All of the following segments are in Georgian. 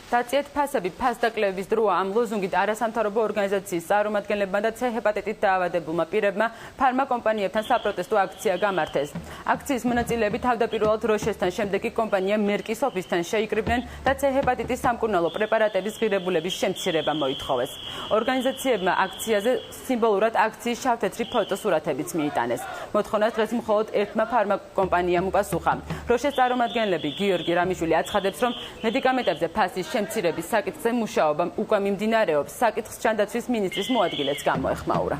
დაწიეთ ფასები ფასდაკლების დროა ამ ლოზუნგით არასამთავრობო ორგანიზაციის წარმომადგენლებმა და C ჰეპატიტით დაავადებულმა პირებმა ფარმაკომპანიებთან საპროტესტო აქცია გამართეს. აქციის მონაწილეები თავდაპირველად როშესთან, შემდეგ კი კომპანია მერკის ოფისთან შეიკრიბნენ და C ჰეპატიტის სამკურნალო პრეპარატების ღირებულების შემცირება მოითხოვეს. ორგანიზაციებმა აქციაზე სიმბოლურად აქციის შავ-თეთრი ფოტოსურათებიც მიიტანეს. მოთხოვნას დღეს მხოლოდ ერთმა ფარმაკომპანიამ უპასუხა. როშეს წარმომადგენლები გიორგი რამიშვილი აცხადებს, რომ მედიკამენტებზე ფასის შემცირების საკითხზე მუშაობა უკვე მიმდინარეობს. საკითხს ჯანდაცვის მინისტრის მოადგილეც გამოეხმაურა.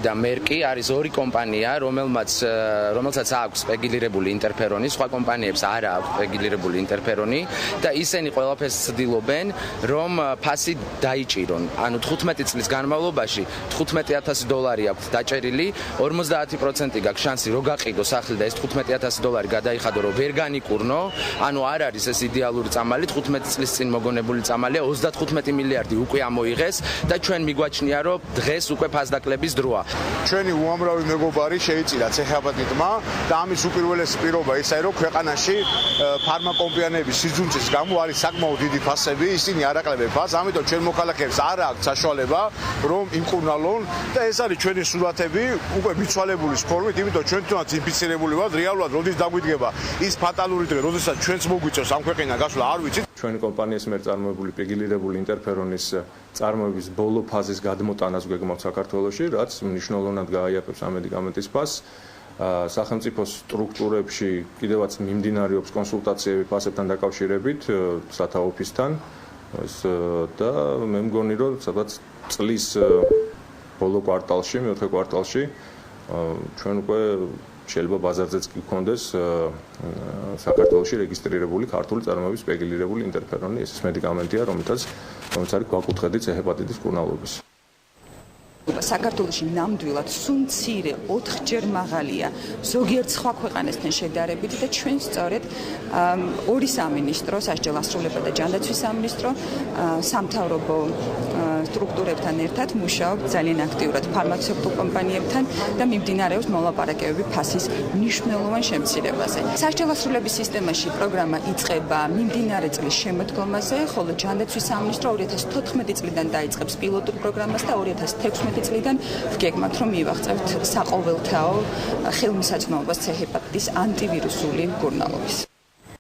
და მერკი არის ორი კომპანია, რომელსაც აქვს პეგილირებული ინტერფერონი, სხვა კომპანიებს არ აქვს პეგილირებული ინტერფერონი და ისინი ყველაფერს ცდილობენ, რომ ფასი დაიჭირონ. ანუ 15 წლის განმავლობაში $15,000 აქვს დაჭერილი, 50% გაქვს შანსი რომ გაყიდო სახლი და ეს $15,000 გადაიხადო, რომ ვერ განიკურნო. ანუ არ არის ეს იდეალური წამალი, 15 წლის წინ მოგონებული წამალია, 35 მილიარდი უკვე ამოიღეს და ჩვენ მიგვაჩნია, რომ დღეს უკვე ფასდაკლების დროა. ჩვენი უამრავი მეგობარი შეიწირა C ჰეპატიტმა და ამის უპირველესი პირობა ისაა, რომ ქვეყანაში ფარმაკომპანიების სიძუნწის გამო არის საკმაოდ დიდი ფასები, ისინი არ აყლებენ ფასს, ამიტომ ჩვენ მოქალაქეებს არ აქვს საშუალება, რომ იმკურნალონ და ეს არის ჩვენი სურათები უკვე მიცვალებულის ფორმით, იმიტომ ჩვენ თუნდაც ინფიცირებული ვართ, რეალურად როდის დაგვიდგება ის ფატალური დღე, როდესაც ჩვენც მოგვიწევს ამ ქვეყანიდან გასვლა, არ ვიცით. ჩვენი კომპანიის მიერ წარმოებული პეგილირებული ინტერფერონის წარმოების ბოლო ფაზის გადმოტანას გვეგმავთ საქართველოში, რაც მნიშვნელოვნად გააიაფებს ამ მედიკამენტის ფასს. სახელმწიფო სტრუქტურებში კიდევაც მიმდინარეობს კონსულტაციები ფასებთან დაკავშირებით სათავო ოფისთან და მე მგონი, რომ სადაც წლის ბოლო კვარტალში, მეოთხე კვარტალში ჩვენ უკვე შეიძლება ბაზარზეც კი გქონდეს საქართველოში რეგისტრირებული ქართული წარმოების პეგილირებული ინტერფერონი, ეს მედიკამენტია, რომელიც არის გვაკუთხედი C ჰეპატიტის მკურნალობის. საქართველოში ნამდვილად სუნცირე 4-ჯერ მაღალია ზოგიერთ სხვა ქვეყანასთან შედარებით და ჩვენ სწორედ ორი სამინისტრო, სასჯელ ასრულება და ჯანდაცვის სამინისტრო სამთავრობო სტრუქტურებთან ერთად მუშაობთ ძალიან აქტიურად ფარმაცევტულ კომპანიებთან და მიმდინარეობს მოლაპარაკებები ფასის მნიშვნელოვან შემცირებაზე. სასჯელ ასრულების სისტემაში პროგრამა იწყება მიმდინარე წლის შემოდგომაზე, ხოლო ჯანდაცვის სამინისტრო 2014 წლიდან დაიწყებს პილოტურ პროგრამას და 2016 წლიდან ვგეგმავთ, რომ მივაღწევთ საყოველთაო ხელმისაწვდომობას C ჰეპატიტის ანტივირუსული მკურნალობის.